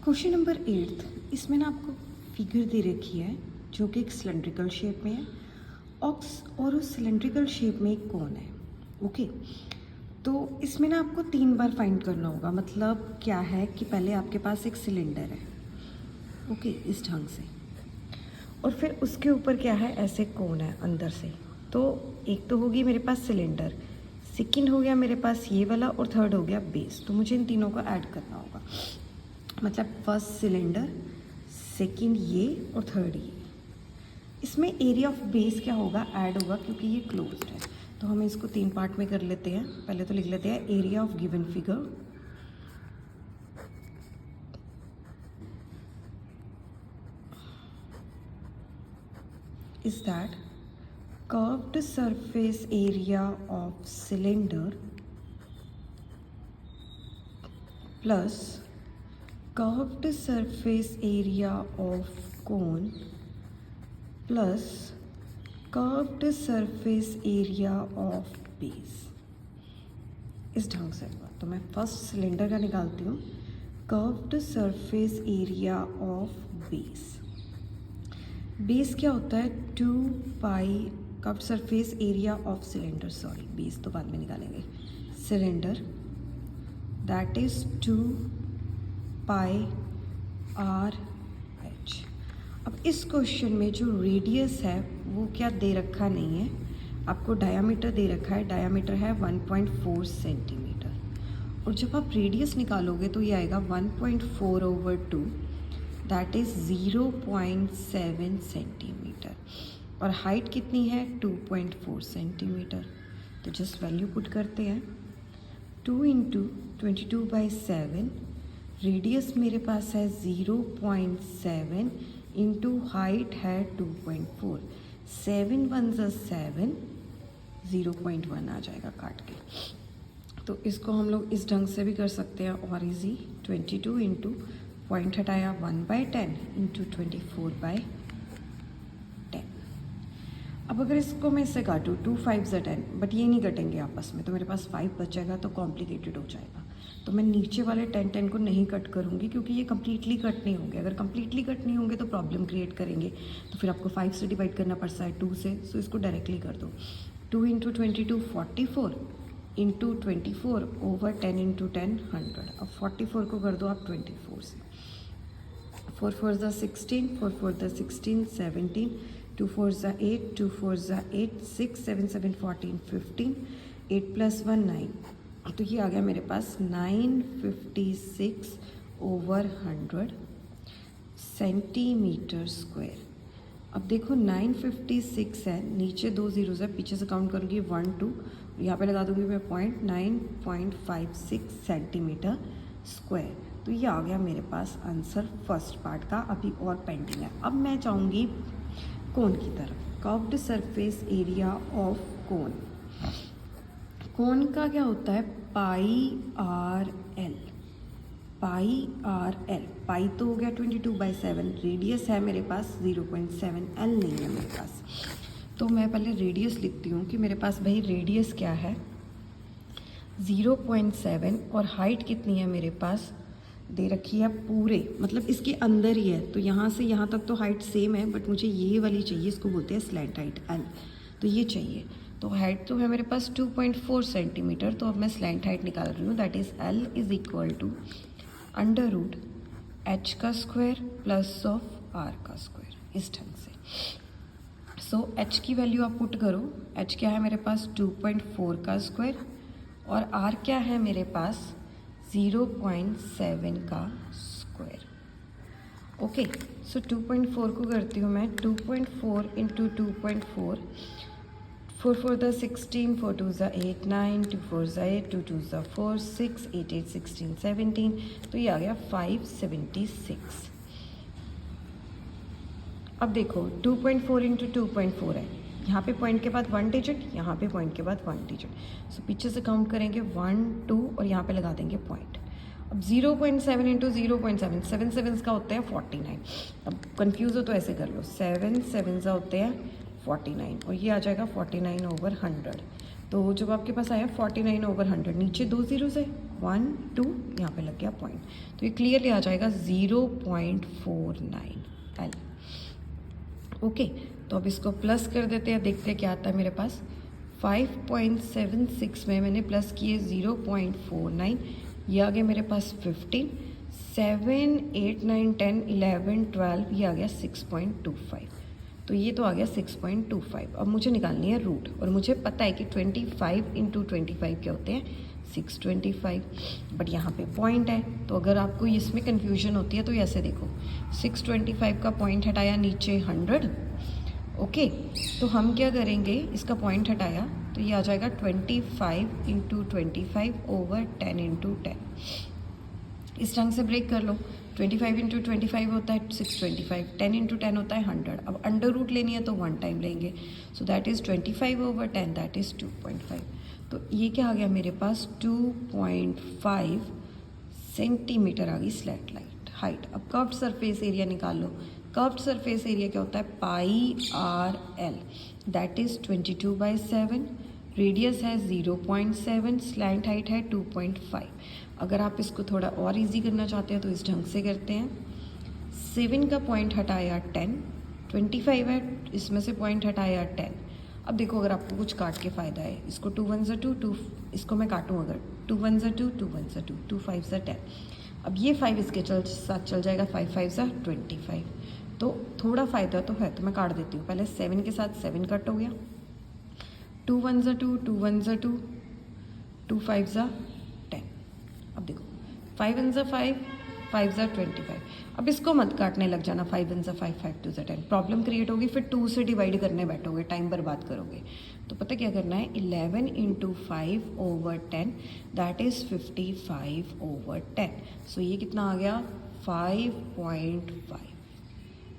Question number 8, इसमें ना आपको फिगर दे रखी है जो कि एक सिलेंड्रिकल शेप में है और उस सिलेंड्रिकल शेप में एक कोन है। ओके, तो इसमें ना आपको 3 बार फाइंड करना होगा। मतलब क्या है कि पहले आपके पास एक सिलेंडर है, ओके, इस ढंग से, और फिर उसके ऊपर क्या है, ऐसे कोन है अंदर से। तो एक तो होगी मेरे पास सिलेंडर, सेकंड हो गया मेरे पास ये वाला, और थर्ड हो गया बेस। तो मुझे इन तीनों को ऐड करना होगा। मतलब फर्स्ट सिलेंडर, सेकंड ये और थर्ड ये। इसमें एरिया ऑफ बेस क्या होगा, ऐड होगा, क्योंकि ये क्लोज्ड है। तो हम इसको 3 पार्ट में कर लेते हैं। पहले तो लिख लेते हैं area of given figure is that curved surface area of cylinder plus curved surface area of cone plus curved surface area of base। इस ढंग से होगा। तो मैं फर्स्ट सिलेंडर का निकालती हूँ, curved surface area of base. Base क्या होता है, 2 pi curved surface area of cylinder, sorry base तो बाद में निकालेंगे, cylinder, that is 2 pi r h. अब इस क्वेश्चन में जो रेडियस है वो क्या दे रखा नहीं है, आपको डायामीटर दे रखा है। डायामीटर है 1.4 सेंटीमीटर, और जब आप रेडियस निकालोगे तो ये आएगा 1.4/2, दैट इज़ 0.7 सेंटीमीटर, और हाइट कितनी है, 2.4 सेंटीमीटर। तो जस्ट वैल्यू पुट करते हैं, 2 × 22/7, रेडियस मेरे पास है 0.7 इंटू हाइट है 2.4, 7 1 7, 0.1 आ जाएगा काट के। तो इसको हम लोग इस ढंग से भी कर सकते हैं, और इजी, 22 इंटू पॉइंट हटाया 1/10 इंटू 24/10। अब अगर इसको मैं इससे काटूँ 2 5 10, बट ये नहीं कटेंगे आपस में, तो मेरे पास 5 बचेगा, तो कॉम्प्लिकेटेड हो जाएगा। तो मैं नीचे वाले 10 को नहीं कट करूँगी, क्योंकि ये कम्प्लीटली कट नहीं होंगे। अगर कम्प्लीटली कट नहीं होंगे तो प्रॉब्लम क्रिएट करेंगे, तो फिर आपको 5 से डिवाइड करना पड़ता है 2 से। सो इसको डायरेक्टली कर दो, 2 × 22 44 इंटू 24/10 इंटू 10 100। अब 44 को कर दो आप 24 से, 4 4 16, 4 4 16 17, 2 4 8, 2 4 8, 6 7 7 14 15, 8 + 1 9। तो ये आ गया मेरे पास 956/100 सेंटीमीटर स्क्वायर। अब देखो 956 है, नीचे 2 ज़ीरोज़ है, पीछे से काउंट करूँगी 1 2, यहाँ पे लगा दूँगी मैं पॉइंट, 9.56 सेंटीमीटर स्क्वायर। तो ये आ गया मेरे पास आंसर फर्स्ट पार्ट का। अभी और पेंडिंग है। अब मैं चाहूँगी कोन की तरफ, curved surface area of cone. Cone का क्या होता है, πRL, πRL। पाई तो हो गया 22/7, रेडियस है मेरे पास 0.7, L नहीं है मेरे पास। तो मैं पहले रेडियस लिखती हूँ कि मेरे पास भाई रेडियस क्या है, 0.7, और हाइट कितनी है मेरे पास दे रखी है पूरे, मतलब इसके अंदर ही है। तो यहाँ से यहाँ तक तो हाइट सेम है, बट मुझे ये वाली चाहिए, इसको बोलते हैं स्लैंट हाइट, L। तो ये चाहिए। तो हाइट तो है मेरे पास 2.4 सेंटीमीटर। तो अब मैं स्लैंट हाइट निकाल रही हूँ, that is L is equal to √h का स्क्वायर प्लस ऑफ r का स्क्वायर, इस ढंग से। सो h की वैल्यू आप पुट करो, h क्या है मेरे पास 2.4 का स्क्वायर, और r क्या है मेरे पास 0.7 का स्क्वायर। ओके, सो 2.4 को करती हूँ मैं, 2.4 इंटू 2.4, 4 4 16, 4 2 8 9, 2 4 8, 2 2 4 6, 8 8 16 17। तो ये आ गया 576। अब देखो 2.4 इंटू 2.4 है, यहाँ पे पॉइंट के बाद 1 डिजिट, यहाँ पे पॉइंट के बाद 1 डिजिट। सो पीछे से काउंट करेंगे 1 2, और यहाँ पे लगा देंगे पॉइंट। अब 0.7 इंटू 0.7, 7 7 का होते हैं 49। अब कंफ्यूज हो तो ऐसे कर लो, 7 7 होते हैं 49, और ये आ जाएगा 49/100। तो जब आपके पास आया 49/100, नीचे 2 ज़ीरोज़ है, 1 2 यहाँ पे लग गया पॉइंट, तो ये क्लियरली आ जाएगा 0.49 L। ओके, तो अब इसको प्लस कर देते हैं, देखते हैं क्या आता है मेरे पास। 5.76 में मैंने प्लस किए 0.49, ये आ गया मेरे पास 15, 7 8 9 10 11 12, ये आ गया 6.25, तो ये तो आ गया 6.25। अब मुझे निकालनी है रूट, और मुझे पता है कि 25 × 25 क्या होते हैं 625, बट यहाँ पे पॉइंट है, तो अगर आपको इसमें कन्फ्यूजन होती है तो ऐसे देखो, 625 का पॉइंट हटाया नीचे 100। ओके, तो हम क्या करेंगे, इसका पॉइंट हटाया तो ये आ जाएगा 25 × 25 ओवर 10 × 10। इस ढंग से ब्रेक कर लो, 25 × 25 होता है 625, 10 × 10 होता है 100। अब अंडर रूट लेनी है तो 1 टाइम लेंगे, so that is 25 over 10, that is 2.5। तो ये क्या आ गया मेरे पास 2.5 सेंटीमीटर आ गई स्लैट लाइट हाइट। अब कर्व्ड सरफेस एरिया निकाल लो। कर्व्ड सरफेस एरिया क्या होता है πRL, दैट इज़ 22/7, रेडियस है 0.7, स्लैंट हाइट है 2.5। अगर आप इसको थोड़ा और इजी करना चाहते हैं तो इस ढंग से करते हैं, 7 का पॉइंट हटाया 10, 25 है इसमें से पॉइंट हटाया 10। अब देखो, अगर आपको कुछ काट के फ़ायदा है, इसको 2 1 2 2, इसको मैं काटूँ अगर 2 1 2 2 1 2 2 5 10, अब ये 5 इसके साथ चल जाएगा, 5 5 25, तो थोड़ा फ़ायदा तो है, तो मैं काट देती हूँ। पहले 7 के साथ 7 कट हो गया, 2 1 2 2 1 2, 2 5 10। अब देखो 5 1 5, 5 25। अब इसको मत काटने लग जाना, 5 1 5, 5 2 10, प्रॉब्लम क्रिएट होगी, फिर 2 से डिवाइड करने बैठोगे, टाइम बर्बाद करोगे। तो पता क्या करना है, 11 × 5 ओवर 10, दैट इज़ 55 ओवर 10। सो ये कितना आ गया 5.5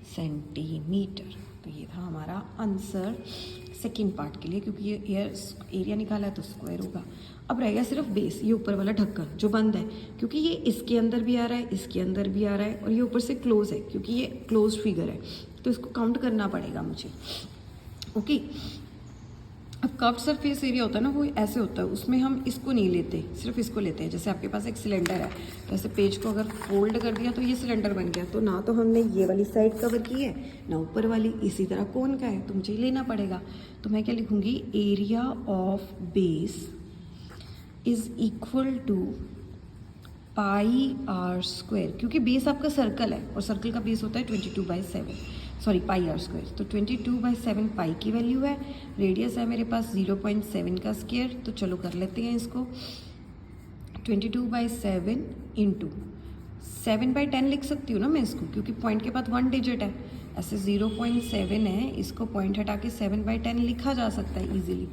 सेंटीमीटर। तो ये था हमारा आंसर सेकेंड पार्ट के लिए, क्योंकि ये एरिया निकाला है तो स्क्वायर होगा। अब रहेगा सिर्फ बेस, ये ऊपर वाला ढक्कन जो बंद है, क्योंकि ये इसके अंदर भी आ रहा है, इसके अंदर भी आ रहा है, और ये ऊपर से क्लोज है क्योंकि ये क्लोज फिगर है, तो इसको काउंट करना पड़ेगा मुझे। ओके, अब कर्व्ड सरफेस एरिया होता है ना, वो ऐसे होता है, उसमें हम इसको नहीं लेते, सिर्फ इसको लेते हैं। जैसे आपके पास एक सिलेंडर है, तो ऐसे पेज को अगर फोल्ड कर दिया तो ये सिलेंडर बन गया, तो ना तो हमने ये वाली साइड कवर की है ना ऊपर वाली। इसी तरह कोन का है तो मुझे लेना पड़ेगा, तो मैं क्या लिखूँगी, area of base is equal to πr², क्योंकि बेस आपका सर्कल है और सर्कल का बेस होता है 22/7, सॉरी πr²। तो 22/7 पाई की वैल्यू है, रेडियस है मेरे पास 0.7 का स्क्वायर, तो चलो कर लेते हैं इसको। 22/7 इंटू 7/10 लिख सकती हूँ ना मैं इसको, क्योंकि पॉइंट के बाद 1 डिजिट है। ऐसे 0.7 है, इसको पॉइंट हटा के 7/10 लिखा जा सकता है ईजिली,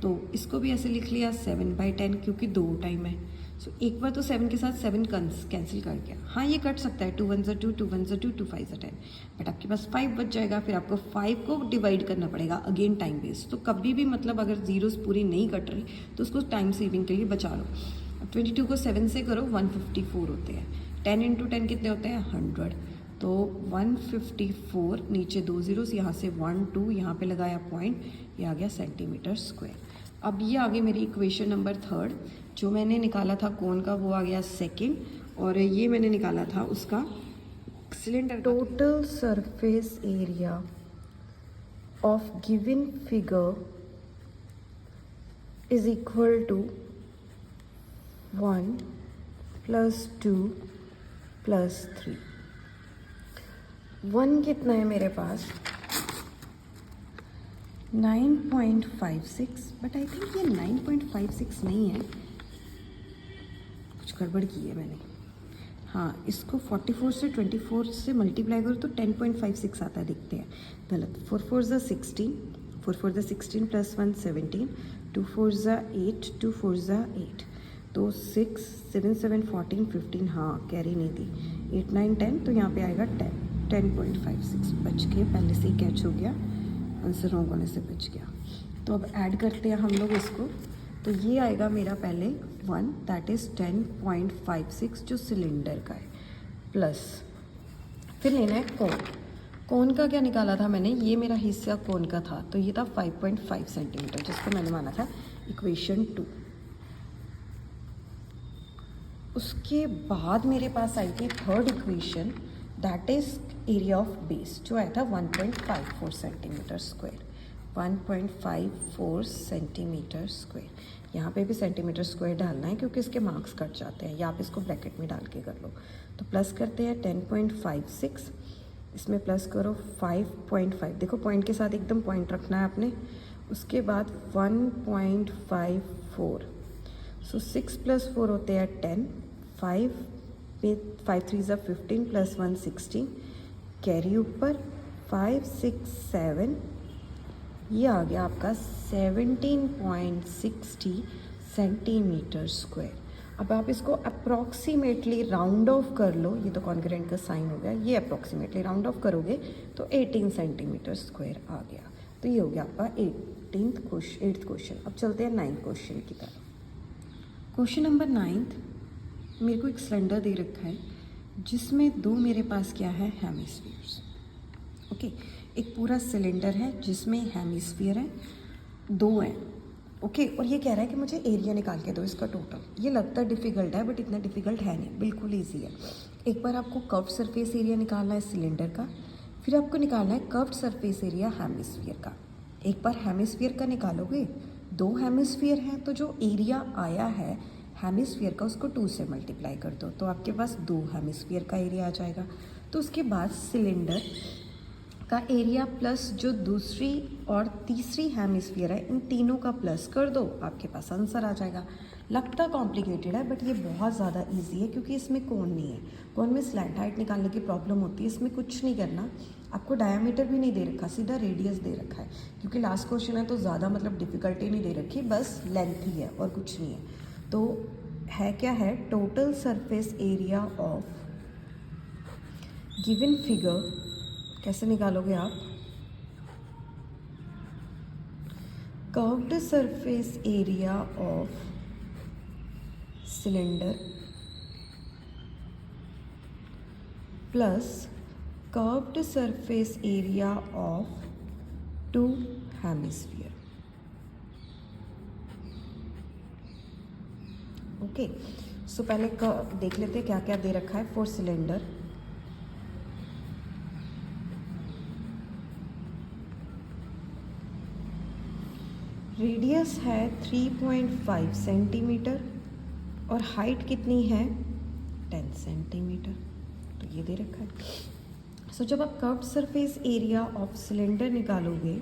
तो इसको भी ऐसे लिख लिया 7/10, क्योंकि 2 टाइम है। सो एक बार तो 7 के साथ 7 कैंसिल कर गया। हाँ, ये कट सकता है, 2 1 2 2 1 2 2 5 10, बट आपके पास 5 बच जाएगा। फिर आपको 5 को डिवाइड करना पड़ेगा, अगेन टाइम बेस। तो कभी भी मतलब अगर जीरोस पूरी नहीं कट रही तो उसको टाइम सेविंग के लिए बचा लो। अब 22 को 7 से करो, 154 होते हैं। 10 × 10 कितने होते हैं 100, तो 154, नीचे 2 zeros, यहाँ से 1 2, यहाँ पे लगाया पॉइंट, ये आ गया सेंटीमीटर स्क्वायर। अब ये आ गई मेरी इक्वेशन नंबर 3। जो मैंने निकाला था कोन का वो आ गया सेकंड, और ये मैंने निकाला था उसका cylinder. Total surface area of given figure is equal to 1 + 2 + 3। 1 कितना है मेरे पास 9.56, बट आई थिंक ये 9.56 नहीं है, कुछ गड़बड़ की है मैंने। हाँ, इसको 44 से 24 से मल्टीप्लाई करो तो 10.56 आता है, देखते हैं। गलत, 4 4 = 16, 4 4 = 16 + 1 17, 2 4 = 8, 2 4 = 8, तो 6 7 7 14 15, हाँ कैरी नहीं थी, 8 9 10, तो यहाँ पे आएगा 10.56 बच के, पहले से ही कैच हो गया, आंसर रॉन्ग होने से बच गया। तो अब ऐड करते हैं हम लोग इसको, तो ये आएगा मेरा पहले 1, दैट इज़ 10.56 जो सिलेंडर का है, प्लस फिर लेना है कोन। कोन का क्या निकाला था मैंने, ये मेरा हिस्सा कोन का था, तो ये था 5.5 सेंटीमीटर, जिसको मैंने माना था इक्वेशन 2। उसके बाद मेरे पास आई थी third equation, that is area of base, जो आया था 1.54 सेंटीमीटर स्क्वायर, 1.54 सेंटीमीटर स्क्वायर। यहाँ पे भी सेंटीमीटर स्क्वायर डालना है क्योंकि इसके मार्क्स कट जाते हैं, या आप इसको ब्रैकेट में डाल के कर लो। तो प्लस करते हैं 10.56, इसमें प्लस करो 5.5, देखो पॉइंट के साथ एकदम पॉइंट रखना है आपने। उसके बाद 1.54, सो 6 + 4 होते हैं 10, 5 3 ज़ा 15 + 1 16, कैरी ऊपर 5 6 7, ये आ गया आपका 17.60 सेंटीमीटर स्क्वायर। अब आप इसको अप्रॉक्सीमेटली राउंड ऑफ कर लो, ये तो कॉन्ग्रुएंट का साइन हो गया, ये अप्रॉक्सीमेटली राउंड ऑफ करोगे तो 18 सेंटीमीटर स्क्वायर आ गया। तो ये हो गया आपका 8th क्वेश्चन। अब चलते हैं 9th क्वेश्चन की तरफ। क्वेश्चन नंबर 9th, मेरे को एक सिलेंडर दे रखा है जिसमें दो मेरे पास क्या है, हेमिस्फीयर्स। ओके, एक पूरा सिलेंडर है जिसमें हेमिस्फीयर है, दो हैं। ओके, और ये कह रहा है कि मुझे एरिया निकाल के दो इसका टोटल। ये लगता है डिफ़िकल्ट है बट इतना डिफ़िकल्ट है नहीं, बिल्कुल ईजी है। एक बार आपको कर्व्ड सरफेस एरिया निकालना है सिलेंडर का, फिर आपको निकालना है कर्व्ड सरफेस एरिया हेमिस्फीयर का। एक बार हेमिस्फीयर का निकालोगे, दो हेमिस्फीयर हैं तो जो एरिया आया है हेमिस्फीयर का उसको 2 से मल्टीप्लाई कर दो, तो आपके पास 2 हेमिस्फीयर का एरिया आ जाएगा। तो उसके बाद सिलेंडर का एरिया प्लस जो दूसरी और तीसरी हेमिस्फीयर है, इन तीनों का प्लस कर दो, आपके पास आंसर आ जाएगा। लगता कॉम्प्लिकेटेड है बट ये बहुत ज़्यादा इजी है क्योंकि इसमें कोण नहीं है। कोण में स्लैंट हाइट निकालने की प्रॉब्लम होती है, इसमें कुछ नहीं करना, आपको डायमीटर भी नहीं दे रखा, सीधा रेडियस दे रखा है। क्योंकि लास्ट क्वेश्चन है तो ज़्यादा मतलब डिफ़िकल्टी नहीं दे रखी, बस लेंथ ही है और कुछ नहीं है। तो है क्या है, total surface area of given figure, कैसे निकालोगे आप, curved surface area of cylinder plus curved surface area of 2 hemisphere. Okay, so पहले देख लेते हैं क्या क्या दे रखा है फॉर सिलेंडर। रेडियस है 3.5 सेंटीमीटर और हाइट कितनी है 10 सेंटीमीटर, तो ये दे रखा है। सो जब आप curved surface area of cylinder निकालोगे,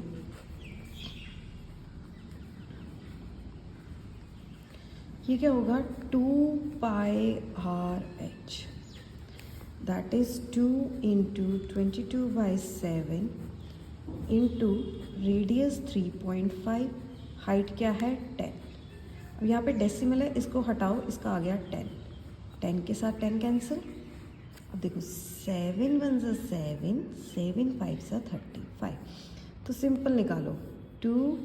ये क्या होगा 2πRh, that is 2 × 22/7 into radius 3.5, height क्या है 10। अब यहाँ पे डेसिमल है, इसको हटाओ, इसका आ गया 10, 10 के साथ 10 कैंसिल। अब देखो 7 1 = 7, 7 5 = 35, तो सिंपल निकालो 2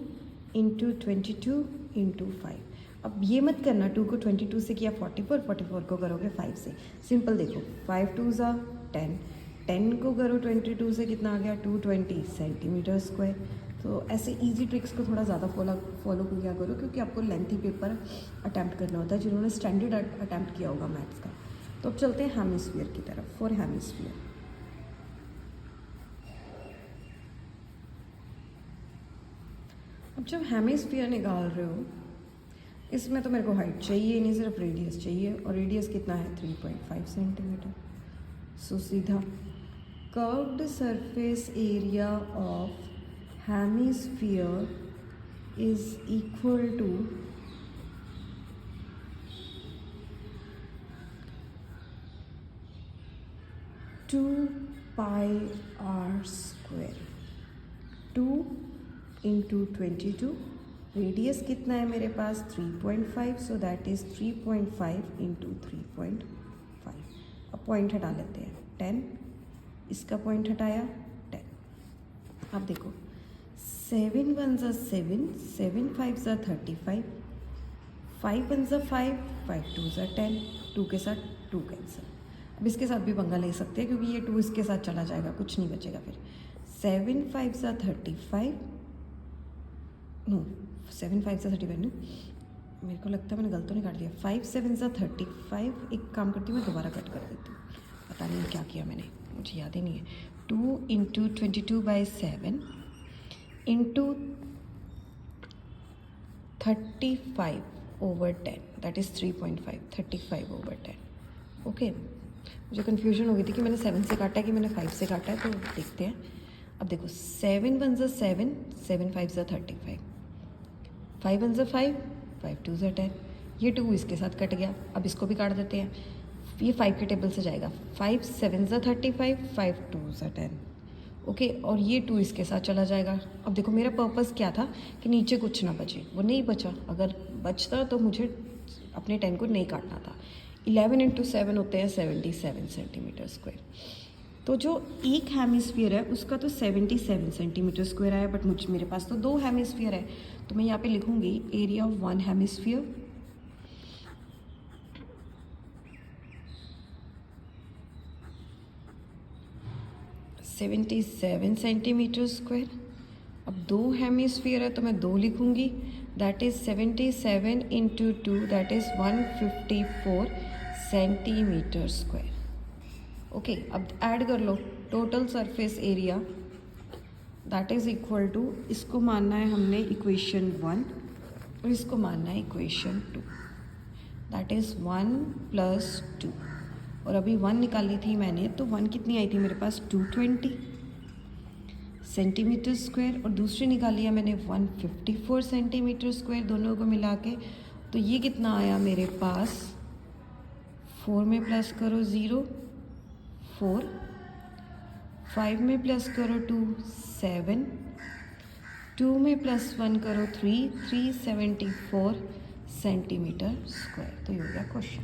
× 22 × 5। अब ये मत करना 2 को 22 से किया 44, 44 को करोगे 5 से, सिंपल देखो 5 2 = 10, 10 को करो 22 से, कितना आ गया 220 सेंटीमीटर स्क्वायर। तो ऐसे इजी ट्रिक्स को थोड़ा ज़्यादा फॉलो किया करो क्योंकि आपको लेंथी पेपर अटैम्प्ट करना होता है जिन्होंने स्टैंडर्ड अटैम्प्ट किया होगा मैथ्स का। तो अब चलते हैं हेमिस्फीयर की तरफ। फॉर हेमिस्फीयर, अब जब हेमिस्फीयर निकाल रहे हो, इसमें तो मेरे को हाइट चाहिए नहीं, सिर्फ रेडियस चाहिए, और रेडियस कितना है 3.5 सेंटीमीटर। सो सीधा curved surface area of hemisphere is equal to 2πr², 2 × 22, radius कितना है मेरे पास 3.5, सो दैट इज़ 3.5 × 3.5। अब पॉइंट हटा लेते हैं, 10, इसका पॉइंट हटाया 10। अब देखो 7 1 = 7, 7 5 = 35, 5 1 = 5, 5 2 = 10, 2 के साथ 2 कैंसिल। अब इसके साथ भी पंगा ले सकते हैं क्योंकि ये 2 इसके साथ चला जाएगा, कुछ नहीं बचेगा फिर। 7 5 = 35, नो 7 5 = 35 नो, मेरे को लगता है मैंने गलत तो नहीं काट दिया। 5 7 ज़ा 35। एक काम करती हूँ, मैं दोबारा कट कर देती हूँ, पता नहीं क्या किया मैंने, मुझे याद ही नहीं है। 2 into 22/7 into 35/10, that is 3.5। 35/10। Okay, मुझे कन्फ्यूजन हो गई थी कि मैंने 7 से काटा है कि मैंने 5 से काटा है, तो देखते हैं। अब देखो 7 1 ज़ा 7, 7 5 ज़ा 35, 5 1 ज़ा 5, 5 2 ज़ा 10। ये 2 इसके साथ कट गया, अब इसको भी काट देते हैं। ये 5 के टेबल से जाएगा। 5 7 ज़ा 35, 5 2 ज़ा 10। ओके, और ये 2 इसके साथ चला जाएगा। अब देखो मेरा पर्पस क्या था कि नीचे कुछ ना बचे, वो नहीं बचा। अगर बचता तो मुझे अपने 10 को नहीं काटना था। 11 इंटू 7 होते हैं 77 सेंटीमीटर स्क्वायर। तो जो एक हेमिस्फीयर है उसका तो 77 सेंटीमीटर स्क्वायर आया, बट मेरे पास तो 2 हेमिस्फीयर है, तो मैं यहाँ पे लिखूँगी area of 1 hemisphere (77 centimetre square). अब 2 हेमिस्फीयर है तो मैं 2 लिखूँगी, that is 77 into 2, that is 154 centimetre square. Okay, अब ऐड कर लो total surface area, that is equal to, इसको मानना है हमने इक्वेशन 1 और इसको मानना है इक्वेशन 2, दैट इज़ 1 + 2। और अभी 1 निकाली थी मैंने, तो 1 कितनी आई थी मेरे पास, 220 सेंटीमीटर स्क्वायर, और दूसरी निकाली है मैंने 154 सेंटीमीटर स्क्वायर, दोनों को मिला के। तो ये कितना आया मेरे पास, 4 में प्लस करो 0 4, 5 में प्लस करो 2 7, 2 में प्लस 1 करो 3 374 सेंटीमीटर स्क्वायर। तो ये हो गया क्वेश्चन।